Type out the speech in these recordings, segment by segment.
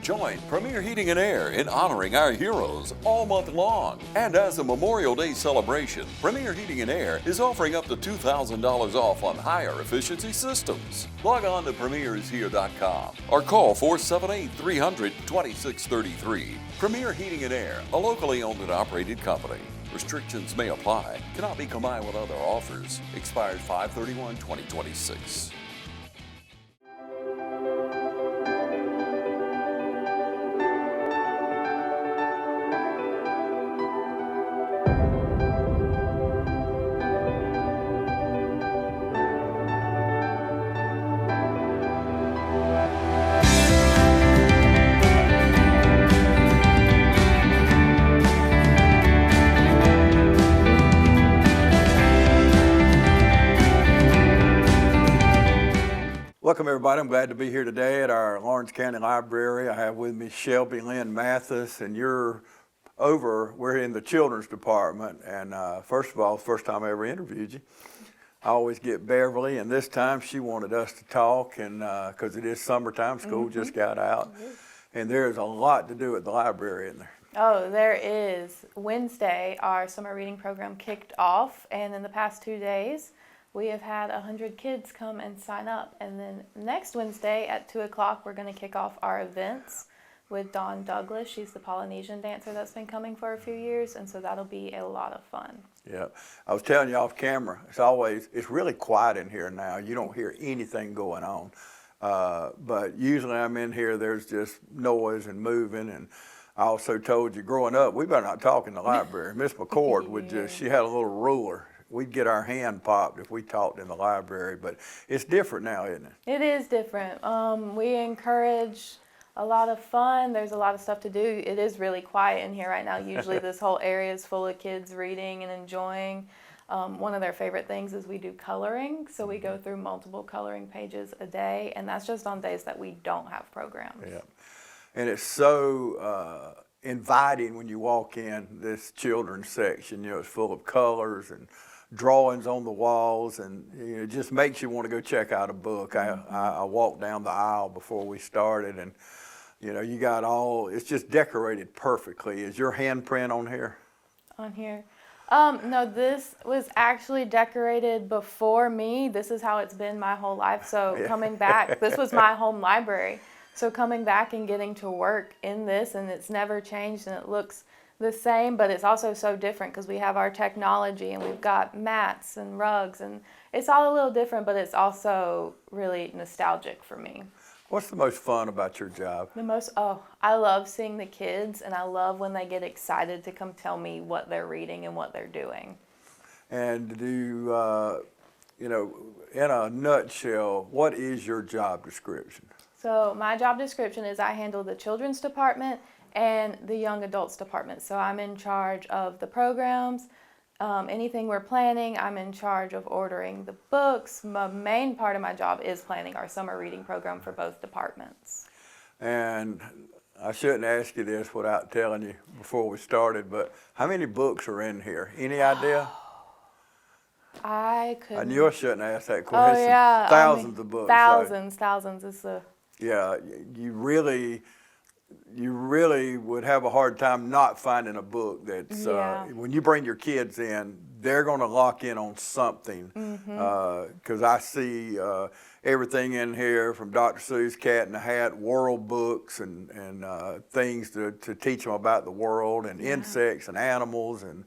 Join Premier Heating and Air in honoring our heroes all month long. And as a Memorial Day celebration, Premier Heating and Air is offering up to $2,000 off on higher efficiency systems. Log on to premiershere.com or call 478-300-2633. Premier Heating and Air, a locally owned and operated company. Restrictions may apply. Cannot be combined with other offers. Expires 5/31/2026. Welcome everybody. I'm glad to be here today at our Lawrence County Library. I have with me Shelby, Mathis, and we're in the children's department. And first of all, first time I ever interviewed you. I always get Beverly, and this time she wanted us to talk, and because it is summertime, school just got out. And there's a lot to do at the library in there. Oh, there is. Wednesday, our summer reading program kicked off, and in the past 2 days, we have had 100 kids come and sign up. And then next Wednesday at 2 o'clock, we're going to kick off our events with Dawn Douglas. She's the Polynesian dancer that's been coming for a few years, and so that'll be a lot of fun. Yeah, I was telling you off camera, it's really quiet in here now. You don't hear anything going on. But usually I'm in here, there's just noise and moving. And I also told you, growing up, we better not talk in the library. Miss McCord she had a little ruler. We'd get our hand popped if we talked in the library, but it's different now, isn't it? It is different. We encourage a lot of fun. There's a lot of stuff to do. It is really quiet in here right now. Usually this whole area is full of kids reading and enjoying. One of their favorite things is we do coloring, so we go through multiple coloring pages a day, and that's just on days that we don't have programs. Yeah, and it's so inviting when you walk in this children's section. It's full of colors and drawings on the walls, and it just makes you want to go check out a book. I walked down the aisle before we started, and you got it's just decorated perfectly. Is your handprint on here? On here? No, this was actually decorated before me. This is how it's been my whole life. So coming back, this was my home library. So coming back and getting to work in this, and it's never changed, and it looks the same, but it's also so different because we have our technology and we've got mats and rugs, and it's all a little different, but it's also really nostalgic for me. What's the most fun about your job? I love seeing the kids, and I love when they get excited to come tell me what they're reading and what they're doing. And in a nutshell, what is your job description? So my job description is I handle the children's department and the young adults department. So I'm in charge of the programs, anything we're planning. I'm in charge of ordering the books. My main part of my job is planning our summer reading program for both departments. And I shouldn't ask you this without telling you before we started, but how many books are in here? Any idea? I knew I shouldn't ask that question. Oh yeah, thousands of books. Thousands is the. Yeah, you really would have a hard time not finding a book that's, when you bring your kids in, they're going to lock in on something. Because I see everything in here from Dr. Seuss' Cat in the Hat, world books, and things to teach them about the world, and insects and animals and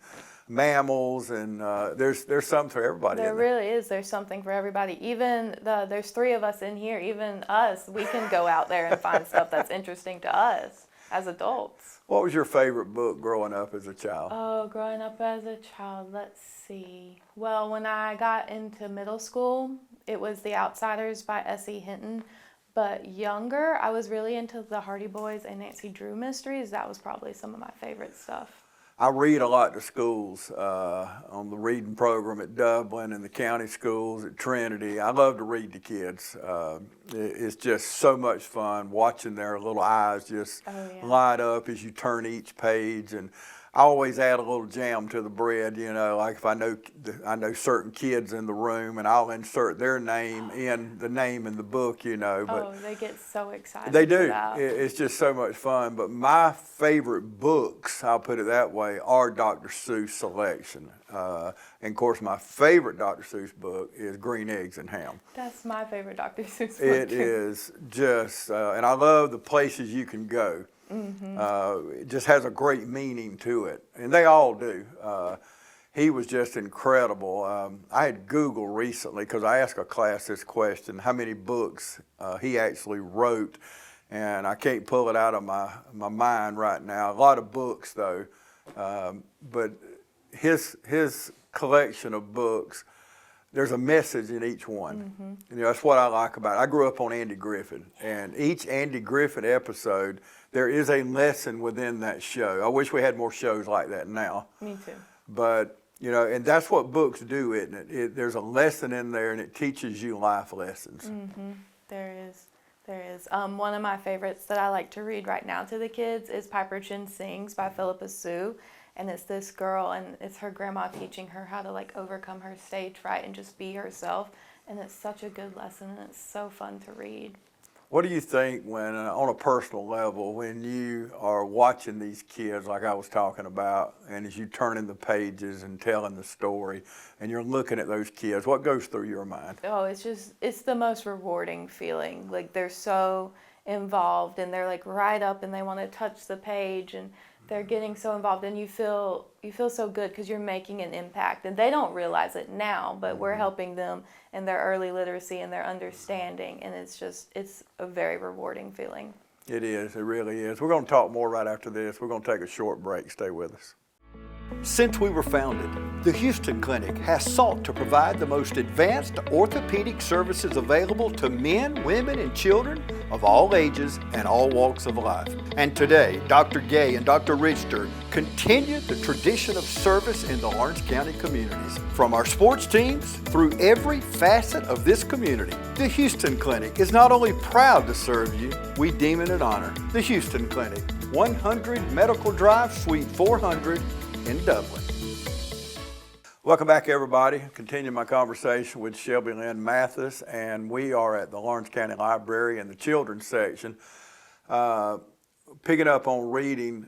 mammals, and there's something for everybody. There really is. There's something for everybody. Even there's 3 of us in here. Even us, we can go out there and find stuff that's interesting to us as adults. What was your favorite book growing up as a child? Oh, growing up as a child, let's see. Well, when I got into middle school, it was The Outsiders by S.E. Hinton. But younger, I was really into the Hardy Boys and Nancy Drew mysteries. That was probably some of my favorite stuff. I read a lot to schools on the reading program at Dublin and the county schools at Trinity. I love to read to kids. It's just so much fun watching their little eyes just light up as you turn each page. And I always add a little jam to the bread, you know, like if I know certain kids in the room, and I'll insert their name in the name in the book, you know. But they get so excited. they do. For that. It's just so much fun. But my favorite books, I'll put it that way, are Dr. Seuss selection. And of course, my favorite Dr. Seuss book is Green Eggs and Ham. That's my favorite Dr. Seuss book. It is just, and I love the places you can go. It just has a great meaning to it, and they all do. He was just incredible. I had Googled recently because I asked a class this question: how many books he actually wrote, and I can't pull it out of my mind right now. A lot of books though, but his collection of books, there's a message in each one. You know, that's what I like about it. I grew up on Andy Griffith, and each Andy Griffith episode, there is a lesson within that show. I wish we had more shows like that now. Me too. But, you know, and that's what books do, isn't it? There's a lesson in there, and it teaches you life lessons. There is. One of my favorites that I like to read right now to the kids is Piper Chin Sings by Philippa Sue. And it's this girl, and it's her grandma teaching her how to like overcome her stage fright and just be herself. And it's such a good lesson, and it's so fun to read. What do you think when, on a personal level, when you are watching these kids like I was talking about, and as you turning the pages and telling the story, and you're looking at those kids, what goes through your mind? Oh, it's the most rewarding feeling. Like they're so involved, and they're like right up, and they want to touch the page, and they're getting so involved, and you feel so good because you're making an impact, and they don't realize it now, but we're helping them in their early literacy and their understanding, and it's a very rewarding feeling. It is, it really is. We're going to talk more right after this. We're going to take a short break. Stay with us. Since we were founded, the Houston Clinic has sought to provide the most advanced orthopedic services available to men, women, and children of all ages and all walks of life. And today, Dr. Gay and Dr. Richter continue the tradition of service in the Lawrence County communities. From our sports teams through every facet of this community, the Houston Clinic is not only proud to serve you, we deem it an honor. The Houston Clinic, 100 Medical Drive, Suite 400, in Dublin. Welcome back, everybody. Continuing my conversation with Shelby Lynn Mathis, and we are at the Lawrence County Library in the children's section. Picking up on reading,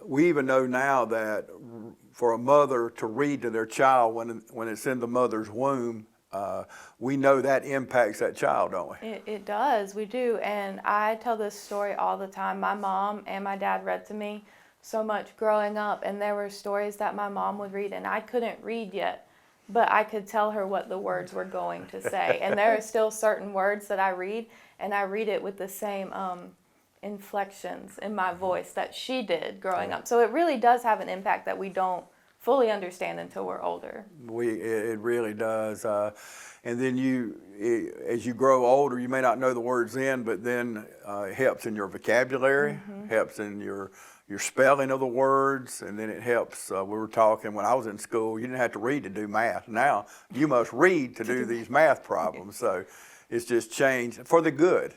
we even know now that for a mother to read to their child when it's in the mother's womb, we know that impacts that child, don't we? It does, we do, and I tell this story all the time. My mom and my dad read to me so much growing up, and there were stories that my mom would read, and I couldn't read yet, but I could tell her what the words were going to say. And there are still certain words that I read, and I read it with the same inflections in my voice that she did growing up. So it really does have an impact that we don't fully understand until we're older. It really does. And then as you grow older, you may not know the words then, but then it helps in your vocabulary, helps in your spelling of the words, and then it helps. We were talking when I was in school, you didn't have to read to do math. Now you must read to do these math problems. So it's just changed for the good,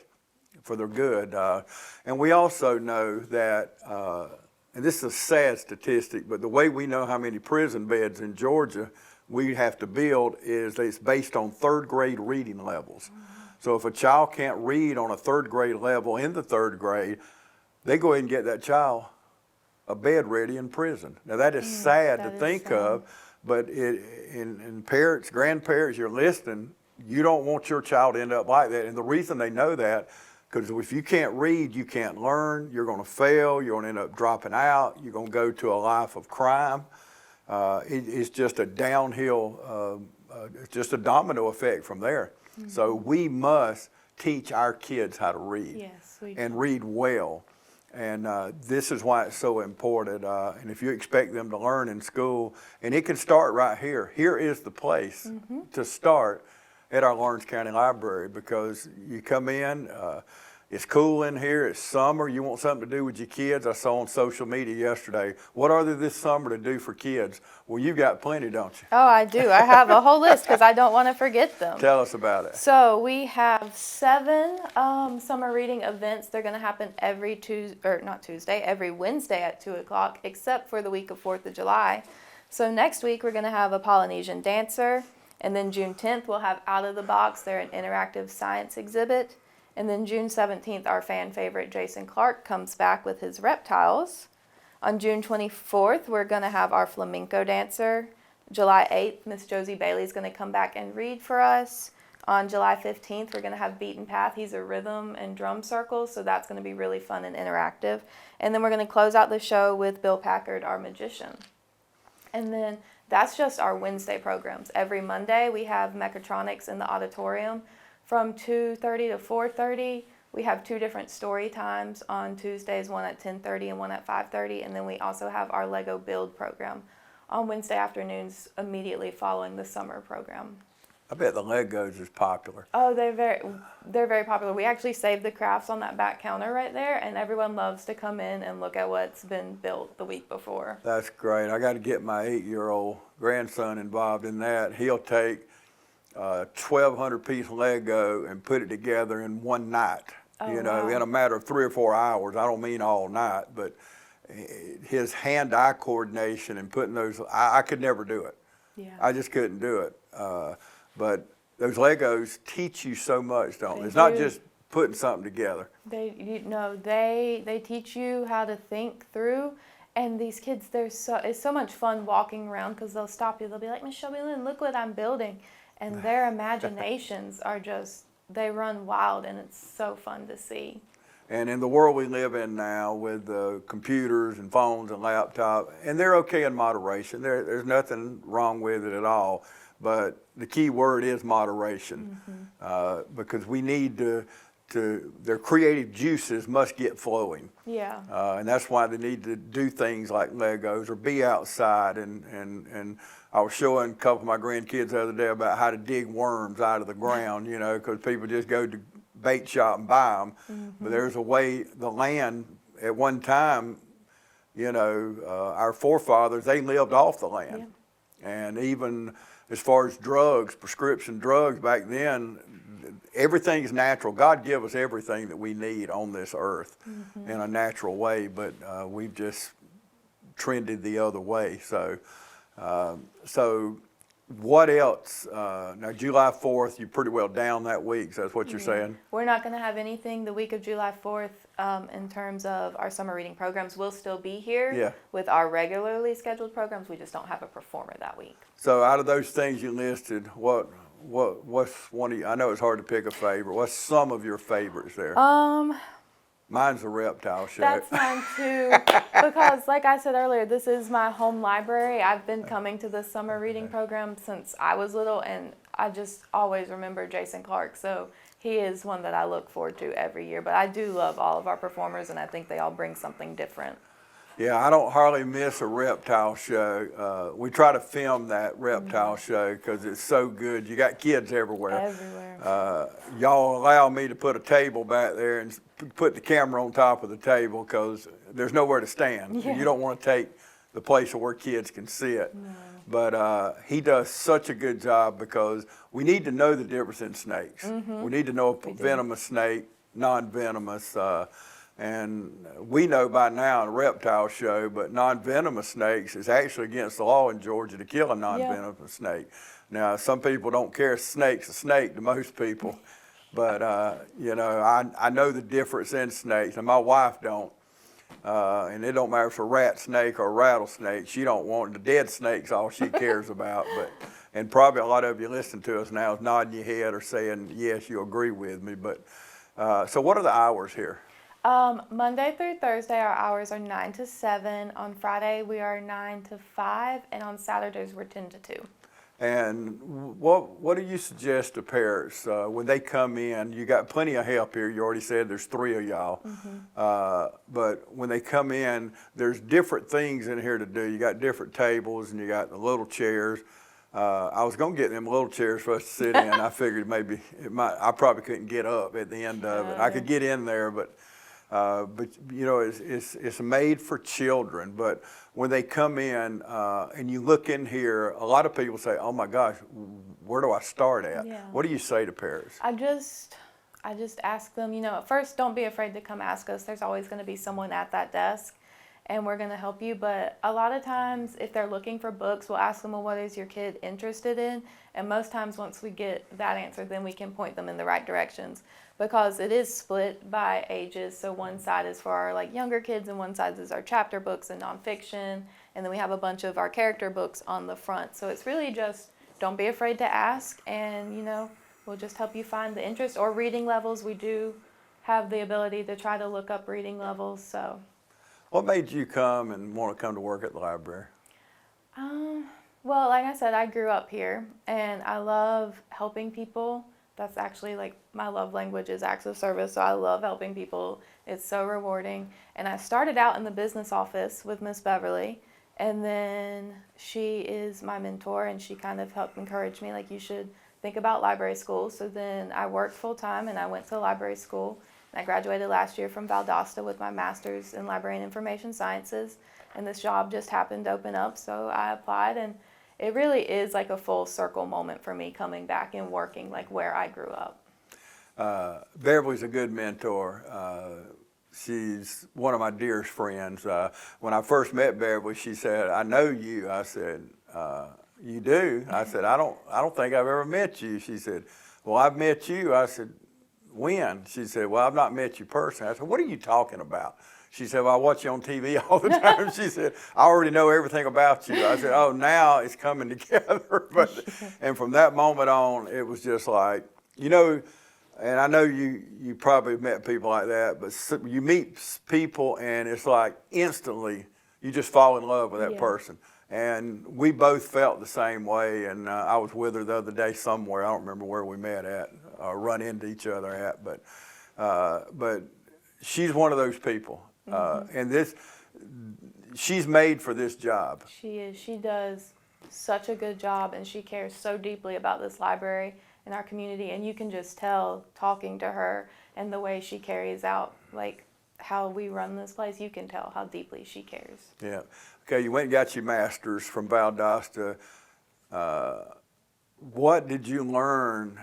and we also know that, and this is a sad statistic, but the way we know how many prison beds in Georgia we have to build is it's based on third grade reading levels. So if a child can't read on a third grade level in the third grade, they go ahead and get that child a bed ready in prison. Now that is sad to think of, but in parents, grandparents, you're listening, you don't want your child to end up like that. And the reason they know that, because if you can't read, you can't learn, you're going to fail, you're going to end up dropping out, you're going to go to a life of crime. It's just a downhill, it's just a domino effect from there. So we must teach our kids how to read. Yes, we do. And read well. And this is why it's so important. And if you expect them to learn in school, and it can start right here. Here is the place to start at our Lawrence County Library, because you come in, It's cool in here. It's summer. You want something to do with your kids. I saw on social media yesterday. What are there this summer to do for kids? Well, you've got plenty, don't you? Oh, I do. I have a whole list because I don't want to forget them. Tell us about it. So we have 7 summer reading events. They're going to happen every every Wednesday at 2 o'clock, except for the week of 4th of July. So next week we're going to have a Polynesian dancer, and then June 10th we'll have Out of the Box. They're an interactive science exhibit. And then June 17th, our fan favorite Jason Clark comes back with his reptiles. On June 24th, we're going to have our flamenco dancer. July 8th, Miss Josie Bailey is going to come back and read for us. On July 15th, we're going to have Beaten Path. He's a rhythm and drum circle, so that's going to be really fun and interactive. And then we're going to close out the show with Bill Packard, our magician. And then that's just our Wednesday programs. Every Monday, we have Mechatronics in the auditorium. From 2:30 to 4:30, we have 2 different story times on Tuesdays, one at 10:30 and one at 5:30, and then we also have our Lego Build program on Wednesday afternoons immediately following the summer program. I bet the Legos is popular. Oh, they're very popular. We actually saved the crafts on that back counter right there, and everyone loves to come in and look at what's been built the week before. That's great. I got to get my 8-year-old grandson involved in that. He'll take 1,200-piece Lego and put it together in one night, in a matter of 3 or 4 hours. I don't mean all night, but his hand-eye coordination and putting those, I could never do it. Yeah. I just couldn't do it. But those Legos teach you so much, don't they? It's do. not just putting something together. They teach you how to think through. And these kids, it's so much fun walking around because they'll stop you. They'll be like, Miss Shelby Lynn, look what I'm building. And their imaginations they run wild, and it's so fun to see. And in the world we live in now with computers and phones and laptops, and they're okay in moderation. There's nothing wrong with it at all. But the key word is moderation, because we need their creative juices must get flowing. Yeah. And that's why they need to do things like Legos or be outside. And I was showing a couple of my grandkids the other day about how to dig worms out of the ground, because people just go to bait shop and buy them. But there's a way, the land at one time, our forefathers, they lived off the land. Yeah. And even as far as drugs, prescription drugs back then, everything is natural. God gave us everything that we need on this earth in a natural way, but we've just trended the other way. So what else? Now, July 4th, you're pretty well down that week, so that's what you're saying? We're not going to have anything the week of July 4th in terms of our summer reading programs. We'll still be here with our regularly scheduled programs. We just don't have a performer that week. So out of those things you listed, what's one of you? I know it's hard to pick a favorite. What's some of your favorites there? Mine's the reptile show. That's mine too, because like I said earlier, this is my home library. I've been coming to the summer reading program since I was little, and I just always remember Jason Clark. So he is one that I look forward to every year. But I do love all of our performers, and I think they all bring something different. Yeah, I don't hardly miss a reptile show. We try to film that reptile show because it's so good. You got kids everywhere. Everywhere. Y'all allow me to put a table back there and put the camera on top of the table because there's nowhere to stand. Yeah. You don't want to take the place where kids can see it. No. But he does such a good job because we need to know the difference in snakes. We need to know a venomous snake, non-venomous. And we know by now in a reptile show, but non-venomous snakes is actually against the law in Georgia to kill a non-venomous snake. Now, some people don't care if a snake's a snake to most people, but I know the difference in snakes, and my wife don't. And it don't matter if it's a rat snake or a rattlesnake. She don't want the dead snake's all she cares about. And probably a lot of you listening to us now is nodding your head or saying, yes, you agree with me. But so what are the hours here? Monday through Thursday, our hours are 9 to 7. On Friday, we are 9 to 5. And on Saturdays, we're 10 to 2. And what do you suggest to parents when they come in? You got plenty of help here. You already said there's 3 of y'all. But when they come in, there's different things in here to do. You got different tables and you got the little chairs. I was going to get them little chairs for us to sit in. I figured maybe I probably couldn't get up at the end of it. I could get in there, but you know, it's made for children. But when they come in and you look in here, a lot of people say, "Oh my gosh, where do I start at?" Yeah. What do you say to parents? I just ask them, you know, at first, don't be afraid to come ask us. There's always going to be someone at that desk, and we're going to help you. But a lot of times, if they're looking for books, we'll ask them, well, what is your kid interested in? And most times, once we get that answer, then we can point them in the right directions, because it is split by ages. So one side is for our like younger kids, and one side is our chapter books and nonfiction, and then we have a bunch of our character books on the front. So it's really just don't be afraid to ask, and you know, we'll just help you find the interest or reading levels. We do have the ability to try to look up reading levels. So, what made you come and want to come to work at the library? Well, like I said, I grew up here, and I love helping people. That's actually like my love language is acts of service. So I love helping people. It's so rewarding. And I started out in the business office with Miss Beverly, and then she is my mentor, and she kind of helped encourage me, like, you should think about library school. So then I worked full time, and I went to library school. And I graduated last year from Valdosta with my master's in library and information sciences. And this job just happened to open up, so I applied, and it really is like a full circle moment for me coming back and working like where I grew up. Beverly's a good mentor. She's one of my dearest friends. When I first met Beverly, she said, "I know you." I said, "You do?" I said, I don't think I've ever met you." She said, "Well, I've met you." I said, "When?" She said, "Well, I've not met you personally." I said, "What are you talking about?" She said, "Well, I watch you on TV all the time." She said, "I already know everything about you." I said, "Oh, now it's coming together." And from that moment on, it was just like, you know, and I know you probably met people like that, but you meet people and it's like instantly you just fall in love with that person. And we both felt the same way. And I was with her the other day somewhere. I don't remember where we met at, run into each other at, but she's one of those people. And she's made for this job. She is. She does such a good job, and she cares so deeply about this library and our community. And you can just tell, talking to her and the way she carries out, like, how we run this place, you can tell how deeply she cares. Yeah. Okay, you went and got your master's from Valdosta. What did you learn?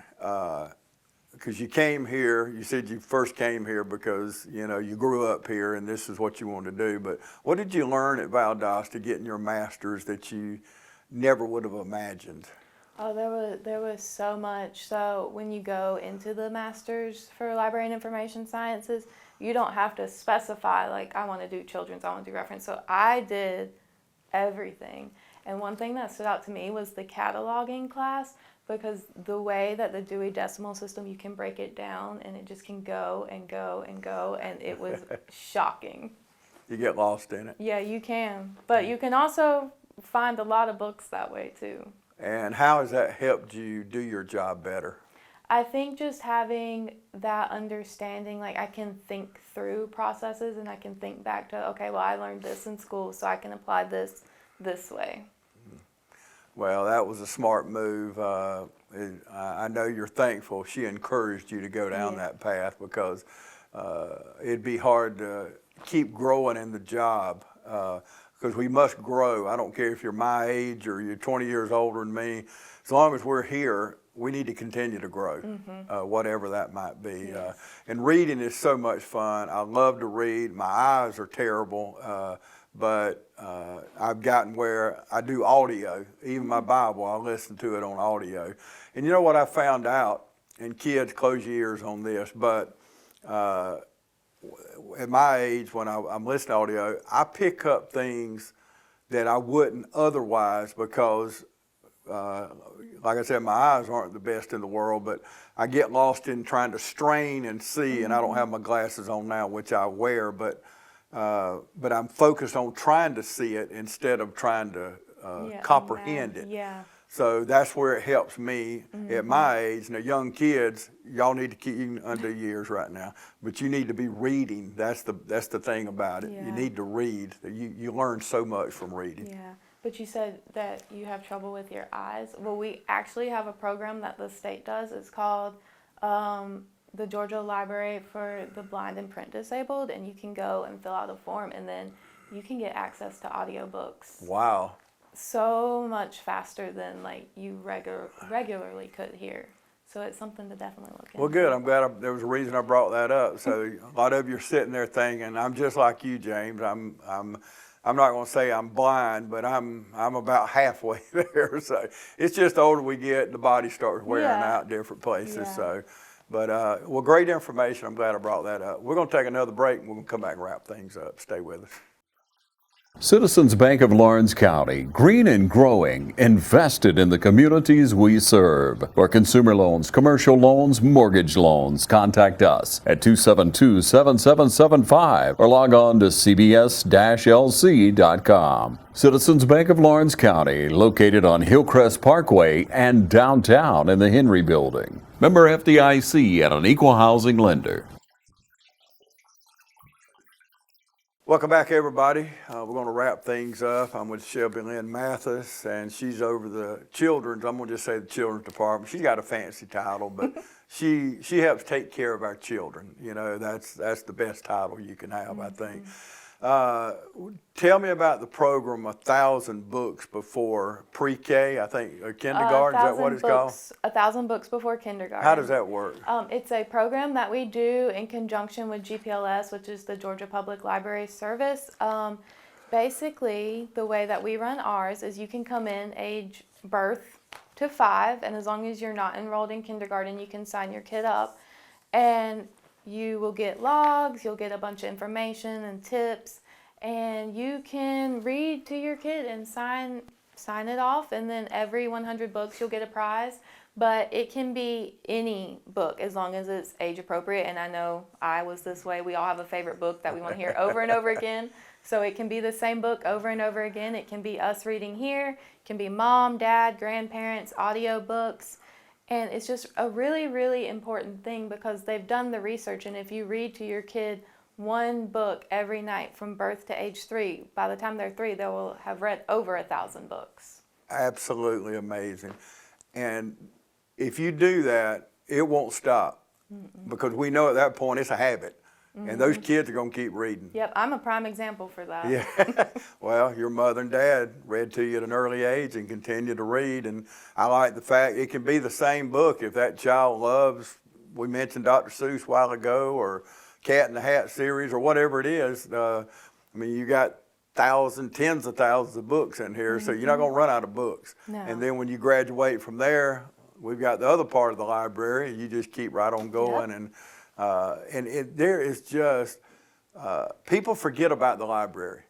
Because you came here, you said you first came here because, you know, you grew up here and this is what you wanted to do. But what did you learn at Valdosta getting your master's that you never would have imagined? Oh, there was so much. So when you go into the master's for library and information sciences, you don't have to specify, like, I want to do children's, I want to do reference. So I did everything. And one thing that stood out to me was the cataloging class, because the way that the Dewey Decimal System, you can break it down and it just can go and go and go, and it was shocking. You get lost in it. Yeah, you can. But you can also find a lot of books that way too. And how has that helped you do your job better? I think just having that understanding, like, I can think through processes and I can think back to, okay, well, I learned this in school, so I can apply this way. Well, that was a smart move. I know you're thankful she encouraged you to go down that path, because it'd be hard to keep growing in the job, because we must grow. I don't care if you're my age or you're 20 years older than me. As long as we're here, we need to continue to grow, whatever that might be. Yes. And reading is so much fun. I love to read. My eyes are terrible. But I've gotten where I do audio. Even my Bible, I listen to it on audio. And you know what I found out, and kids, close your ears on this, but at my age, when I'm listening to audio, I pick up things that I wouldn't otherwise, because like I said, my eyes aren't the best in the world, but I get lost in trying to strain and see, and I don't have my glasses on now, which I wear, but I'm focused on trying to see it instead of trying to comprehend it. Yeah. So that's where it helps me at my age. Now, young kids, y'all need to keep you under years right now, but you need to be reading. That's the thing about it. Yeah. You need to read. You learn so much from reading. Yeah. But you said that you have trouble with your eyes. Well, we actually have a program that the state does. It's called the Georgia Library for the Blind and Print Disabled, and you can go and fill out a form, and then you can get access to audiobooks. Wow. So much faster than like you regularly could hear. So it's something to definitely look into. Well, good. I'm glad there was a reason I brought that up. So a lot of you are sitting there thinking, I'm just like you, James. I'm not going to say I'm blind, but I'm about halfway there. So it's just the older we get, the body starts wearing out different places. Yeah. So, but well, great information. I'm glad I brought that up. We're going to take another break, and we're going to come back and wrap things up. Stay with us. Citizens Bank of Lawrence County, green and growing, invested in the communities we serve. For consumer loans, commercial loans, mortgage loans, contact us at 272-7775 or log on to cbs-lc.com. Citizens Bank of Lawrence County, located on Hillcrest Parkway and downtown in the Henry Building. Member FDIC and an equal housing lender. Welcome back, everybody. We're going to wrap things up. I'm with Shelby Mathis, and she's over the children's. I'm going to just say the children's department. She's got a fancy title, but she helps take care of our children. You know, that's the best title you can have, I think. Tell me about the program, 1,000 books before pre-K, I think, or kindergarten, is that what it's called? 1,000 books before kindergarten. How does that work? It's a program that we do in conjunction with GPLS, which is the Georgia Public Library Service. Basically, the way that we run ours is you can come in age birth to 5, and as long as you're not enrolled in kindergarten, you can sign your kid up. And you will get logs, you'll get a bunch of information and tips, and you can read to your kid and sign it off, and then every 100 books you'll get a prize. But it can be any book as long as it's age appropriate, and I know I was this way. We all have a favorite book that we want to hear over and over again. So it can be the same book over and over again. It can be us reading here, it can be mom, dad, grandparents, audio books. And it's just a really, really important thing because they've done the research. And if you read to your kid one book every night from birth to age 3, by the time they're 3, they will have read over 1,000 books. Absolutely amazing. And if you do that, it won't stop. Because we know at that point it's a habit. And those kids are going to keep reading. Yep, I'm a prime example for that. Yeah. Well, your mother and dad read to you at an early age and continue to read. And I like the fact it can be the same book if that child loves, we mentioned Dr. Seuss a while ago, or Cat in the Hat series, or whatever it is. I mean, you got tens of thousands of books in here, so you're not going to run out of books. No. And then when you graduate from there, we've got the other part of the library. You just keep right on going. Yep. There is just, people forget about the library.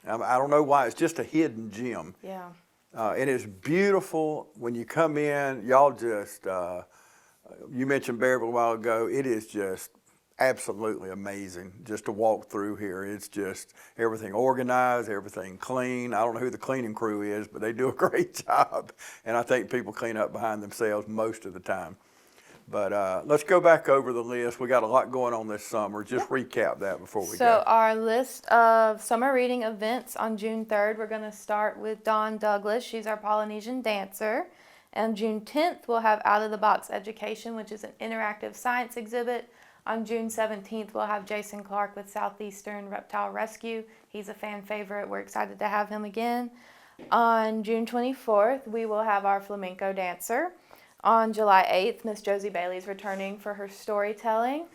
I don't know why, it's just a hidden gem. Yeah. And it's beautiful when you come in, y'all just, you mentioned Bearville a while ago, it is just absolutely amazing just to walk through here. It's just everything organized, everything clean. I don't know who the cleaning crew is, but they do a great job. And I think people clean up behind themselves most of the time. But let's go back over the list. We got a lot going on this summer. Just recap that before we go. So our list of summer reading events on June 3rd, we're going to start with Dawn Douglas. She's our Polynesian dancer. And June 10th, we'll have Out of the Box Education, which is an interactive science exhibit. On June 17th, we'll have Jason Clark with Southeastern Reptile Rescue. He's a fan favorite. We're excited to have him again. On June 24th, we will have our flamenco dancer. On July 8th, Miss Josie Bailey is returning for her storytelling.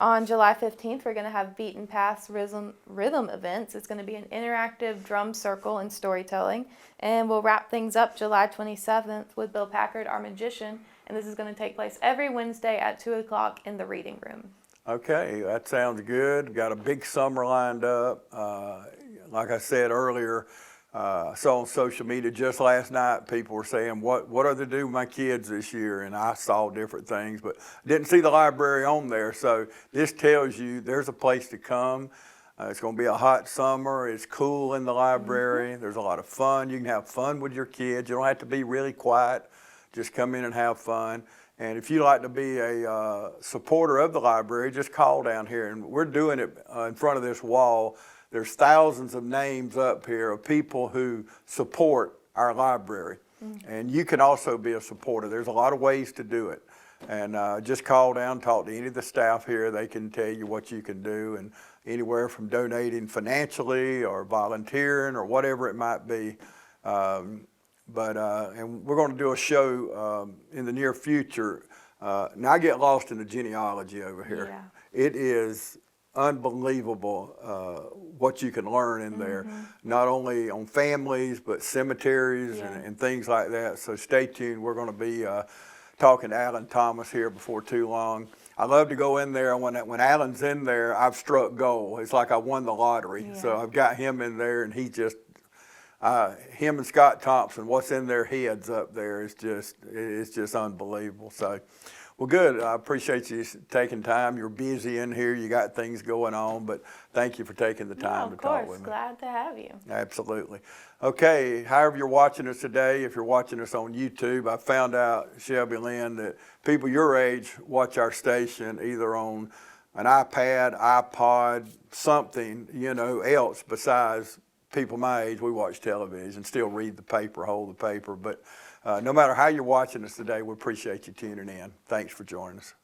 On July 15th, we're going to have Beaten Paths Rhythm events. It's going to be an interactive drum circle and storytelling. And we'll wrap things up July 27th with Bill Packard, our magician. And this is going to take place every Wednesday at 2 o'clock in the reading room. Okay, that sounds good. Got a big summer lined up. Like I said earlier, I saw on social media just last night, people were saying, what are they doing with my kids this year? And I saw different things, but didn't see the library on there. So this tells you there's a place to come. It's going to be a hot summer. It's cool in the library. There's a lot of fun. You can have fun with your kids. You don't have to be really quiet. Just come in and have fun. And if you'd like to be a supporter of the library, just call down here. And we're doing it in front of this wall. there's thousands of names up here of people who support our library. And you can also be a supporter. There's a lot of ways to do it. And just call down, talk to any of the staff here. They can tell you what you can do, and anywhere from donating financially or volunteering or whatever it might be. And we're going to do a show in the near future. Now I get lost in the genealogy over here. Yeah. It is unbelievable what you can learn in there, not only on families but cemeteries and things like that. So stay tuned. We're going to be talking to Alan Thomas here before too long. I love to go in there. When Alan's in there, I've struck gold. It's like I won the lottery. Yeah. So I've got him in there, and he just him and Scott Thompson, what's in their heads up there is just unbelievable. So, well, good. I appreciate you taking time. You're busy in here. You got things going on, but thank you for taking the time to talk with me. Glad to have you. Absolutely. Okay, however you're watching us today, if you're watching us on YouTube, I found out, Shelby Lynn, that people your age watch our station either on an iPad, iPod, something, else besides people my age. We watch television, still read the paper, hold the paper, but no matter how you're watching us today, we appreciate you tuning in. Thanks for joining us.